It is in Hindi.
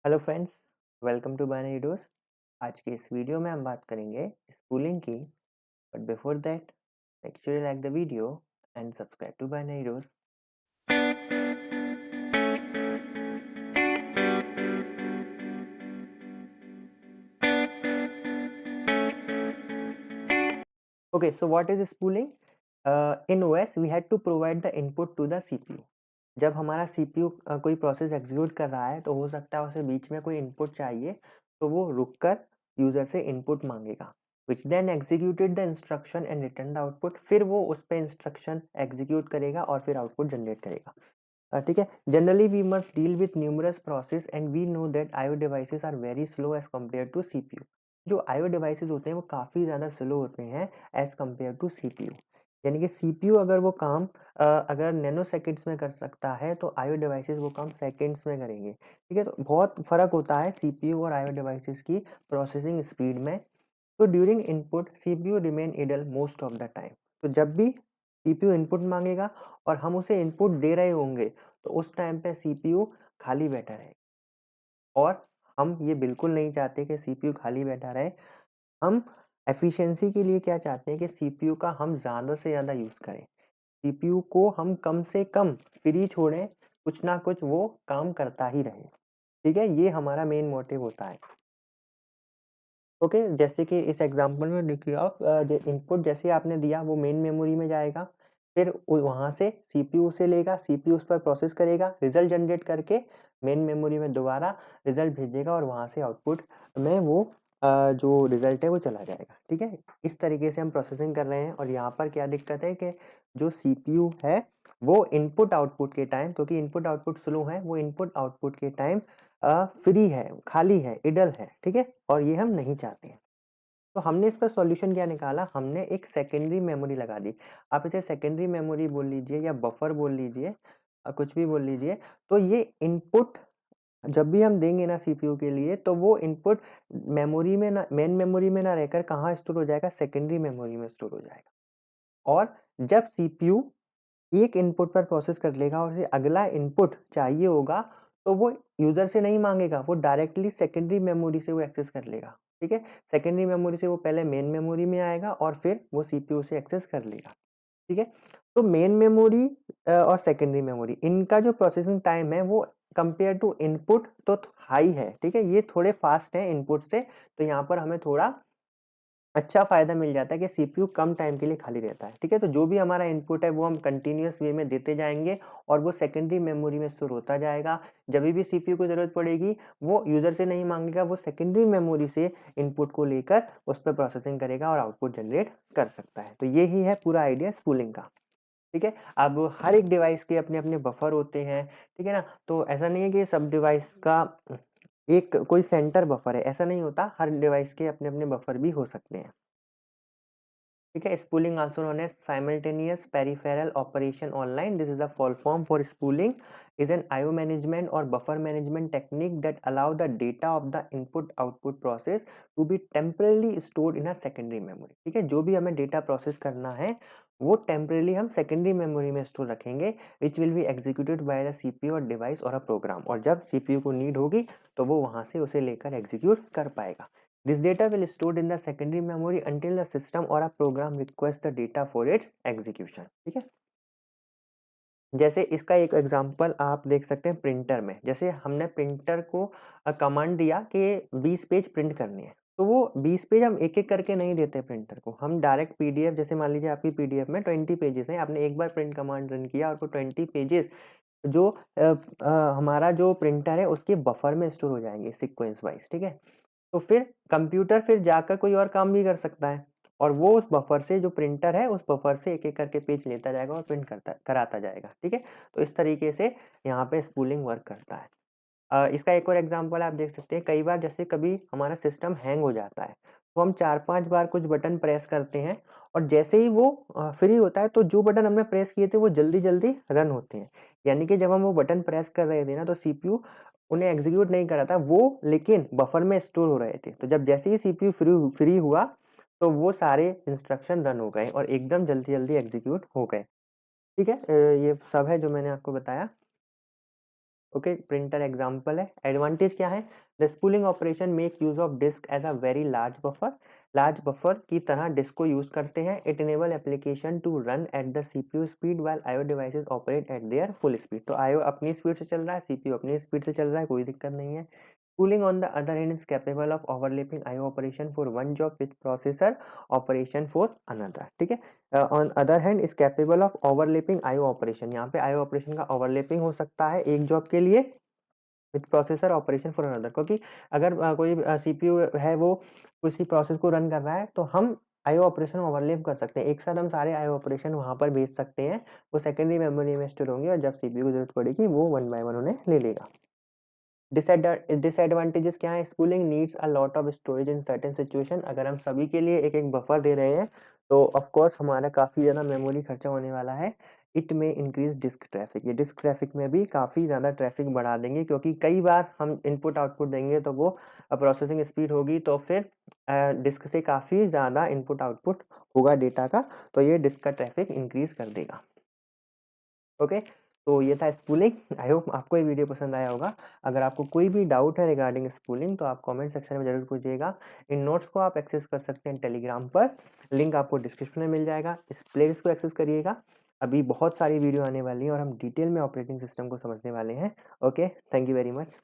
Hello friends, welcome to Binary Dose. आज के इस वीडियो में हम बात करेंगे स्कूलिंग की। But before that, make sure you like the video and subscribe to Binary Dose. Okay, so what is spooling? In OS, we had to provide the input to the CPU. जब हमारा CPU कोई प्रोसेस एग्जीक्यूट कर रहा है तो हो सकता है उसे बीच में कोई इनपुट चाहिए, तो वो रुककर यूजर से इनपुट मांगेगा, which then executed the instruction and return the output. फिर वो उस पर इंस्ट्रक्शन एग्जीक्यूट करेगा और फिर आउटपुट जनरेट करेगा। ठीक है। Generally we must deal with numerous process and we know that IO devices are very slow as compare to CPU. जो आईओ डिवाइसेस होते हैं वो काफ़ी ज़्यादा स्लो होते हैं एज कम्पेयर टू सीपीयू। यानी कि सीपीयू अगर वो काम अगर नैनो सेकेंड्स में कर सकता है तो आईओ डिवाइसेस वो काम सेकेंड्स में करेंगे। ठीक है, तो बहुत फर्क होता है सीपीयू और आईओ डिवाइसेस की प्रोसेसिंग स्पीड में। तो during input CPU remain idle most of the time. तो जब भी सीपीयू इनपुट मांगेगा और हम उसे इनपुट दे रहे होंगे तो उस टाइम पे सीपीयू खाली बैठा रहेगा। और हम ये बिल्कुल नहीं चाहते कि सीपीयू खाली बैठा रहे। हम एफिशिएंसी के लिए क्या चाहते हैं कि सीपीयू का हम ज़्यादा से ज़्यादा यूज़ करें। सीपीयू को हम कम से कम फ्री छोड़ें, कुछ ना कुछ वो काम करता ही रहे। ठीक है, ये हमारा मेन मोटिव होता है। ओके, जैसे कि इस एग्जांपल में देखिए आप, जो इनपुट जैसे आपने दिया वो मेन मेमोरी में जाएगा, फिर वहाँ से सीपीयू से लेगा, सीपीयू उस पर प्रोसेस करेगा, रिजल्ट जनरेट करके मेन मेमोरी में दोबारा रिजल्ट भेजेगा और वहाँ से आउटपुट में वो जो रिजल्ट है वो चला जाएगा। ठीक है, इस तरीके से हम प्रोसेसिंग कर रहे हैं। और यहाँ पर क्या दिक्कत है कि जो सीपीयू है वो इनपुट आउटपुट के टाइम, क्योंकि इनपुट आउटपुट स्लो है, वो इनपुट आउटपुट के टाइम फ्री है, खाली है, इडल है। ठीक है, और ये हम नहीं चाहते हैं। तो हमने इसका सॉल्यूशन क्या निकाला, हमने एक सेकेंडरी मेमोरी लगा दी। आप इसे सेकेंडरी मेमोरी बोल लीजिए या बफर बोल लीजिए, कुछ भी बोल लीजिए। तो ये इनपुट जब भी हम देंगे ना सीपीयू के लिए तो वो इनपुट मेमोरी में ना, मेन मेमोरी में ना रहकर कहाँ स्टोर हो जाएगा, सेकेंडरी मेमोरी में स्टोर हो जाएगा। और जब सीपीयू एक इनपुट पर प्रोसेस कर लेगा और उसे अगला इनपुट चाहिए होगा तो वो यूजर से नहीं मांगेगा, वो डायरेक्टली सेकेंडरी मेमोरी से वो एक्सेस कर लेगा। ठीक है, सेकेंडरी मेमोरी से वो पहले मेन मेमोरी में आएगा और फिर वो सीपीयू से एक्सेस कर लेगा। ठीक है, तो मेन मेमोरी और सेकेंडरी मेमोरी इनका जो प्रोसेसिंग टाइम है वो कंपेयर टू इनपुट तो हाई है। ठीक है, ये थोड़े फास्ट है इनपुट से, तो यहाँ पर हमें थोड़ा अच्छा फ़ायदा मिल जाता है कि सीपीयू कम टाइम के लिए खाली रहता है। ठीक है, तो जो भी हमारा इनपुट है वो हम कंटीन्यूअस वे में देते जाएँगे और वो सेकेंडरी मेमोरी में स्टोर होता जाएगा। जभी भी सीपीयू को ज़रूरत पड़ेगी वो यूज़र से नहीं माँगेगा, वो सेकेंडरी मेमोरी से इनपुट को लेकर उस पे प्रोसेसिंग करेगा और आउटपुट जनरेट कर सकता है। तो यही है पूरा आइडिया स्पूलिंग का। ठीक है, अब हर एक डिवाइस के अपने-अपने बफर होते हैं। ठीक है ना? तो ऐसा नहीं है कि सब डिवाइस का एक कोई सेंटर बफर है, ऐसा नहीं होता। हर डिवाइस के अपने-अपने बफर भी हो सकते हैं। ठीक है, spooling also known as simultaneous peripheral operation online. This is the full form for spooling is an IO management or buffer management technique that allow the data of the input output process to be temporarily stored in a secondary memory. ठीक है, जो भी हमें डेटा प्रोसेस करना है वो टेम्परेली हम सेकेंडरी मेमोरी में स्टोर रखेंगे, which will be executed by the CPU और डिवाइस और अ प्रोग्राम। और जब सीपीयू को नीड होगी तो वो वहां से उसे लेकर एग्जीक्यूट कर पाएगा। This data will stored in the secondary memory until the system or a program requests the data for its execution. ठीक है, जैसे इसका एक एग्जांपल आप देख सकते हैं प्रिंटर में। जैसे हमने प्रिंटर को कमांड दिया कि 20 पेज प्रिंट करने हैं, तो वो 20 पेज हम एक एक करके नहीं देते प्रिंटर को, हम डायरेक्ट पीडीएफ, जैसे मान लीजिए आपकी पीडीएफ में 20 पेजेस हैं, आपने एक बार प्रिंट कमांड रन किया और वो 20 पेजेस जो हमारा जो प्रिंटर है उसके बफर में स्टोर हो जाएंगे सीक्वेंस वाइज। ठीक है, तो फिर कंप्यूटर फिर जाकर कोई और काम भी कर सकता है और वो उस बफर से, जो प्रिंटर है उस बफर से एक एक करके पेज लेता जाएगा और प्रिंट करता कराता जाएगा। ठीक है, तो इस तरीके से यहाँ पे स्पूलिंग वर्क करता है। इसका एक और एग्जांपल आप देख सकते हैं। कई बार जैसे कभी हमारा सिस्टम हैंग हो जाता है तो हम 4-5 बार कुछ बटन प्रेस करते हैं और जैसे ही वो फ्री होता है तो जो बटन हमने प्रेस किए थे वो जल्दी-जल्दी रन होते हैं। यानी कि जब हम वो बटन प्रेस कर रहे थे ना तो सीपीयू उन्हें एग्जीक्यूट नहीं कर रहा था वो, लेकिन बफर में स्टोर हो रहे थे। तो जब जैसे ही सीपीयू फ्री हुआ तो वो सारे इंस्ट्रक्शन रन हो गए और एकदम जल्दी-जल्दी एग्जीक्यूट हो गए। ठीक है, ये सब है जो मैंने आपको बताया। ओके, प्रिंटर एग्जांपल है। एडवांटेज क्या है? The spooling operation make use of disk as a very large buffer की तरह डिस्क को यूज करते हैं। It enable application to run at the CPU speed while IO devices operate at their full speed. तो आईओ अपनी स्पीड से चल रहा है, सीपीयू अपनी स्पीड से चल रहा है, कोई दिक्कत नहीं है। Cooling on the other hand is capable of overlapping IO operation for one job with processor operation for another। ठीक है, on other hand is capable of overlapping IO operation। यहाँ पे IO operation का overlapping हो सकता है एक जॉब के लिए with processor operation for another, क्योंकि अगर कोई सीपीयू है वो किसी प्रोसेस को रन कर रहा है तो हम आईओ ऑपरेशन ओवरलैप कर सकते हैं, एक साथ हम सारे आईओ ऑपरेशन वहां पर भेज सकते हैं। वो सेकेंडरी मेमोरी में स्टोर होंगे और जब सीपीयू की जरूरत पड़ेगी वो वन बाय वन उन्हें ले लेगा। डिसएडवांटेजेस क्या है? Spooling needs a lot of storage in certain situation. अगर हम सभी के लिए एक एक बफर दे रहे हैं तो ऑफ कोर्स हमारा काफ़ी ज़्यादा मेमोरी खर्चा होने वाला है। इट में इंक्रीज डिस्क ट्रैफिक, ये डिस्क ट्रैफिक में भी काफ़ी ज़्यादा ट्रैफिक बढ़ा देंगे, क्योंकि कई बार हम इनपुट आउटपुट देंगे तो वो प्रोसेसिंग स्पीड होगी तो फिर डिस्क से काफ़ी ज़्यादा इनपुट आउटपुट होगा डेटा का, तो ये डिस्क का ट्रैफिक इंक्रीज कर देगा। ओके, तो ये था स्पूलिंग। आई होप आपको ये वीडियो पसंद आया होगा। अगर आपको कोई भी डाउट है रिगार्डिंग स्पूलिंग तो आप कमेंट सेक्शन में जरूर पूछिएगा। इन नोट्स को आप एक्सेस कर सकते हैं टेलीग्राम पर, लिंक आपको डिस्क्रिप्शन में मिल जाएगा। इस प्लेलिस्ट को एक्सेस करिएगा, अभी बहुत सारी वीडियो आने वाली है और हम डिटेल में ऑपरेटिंग सिस्टम को समझने वाले हैं। Okay, thank you very much.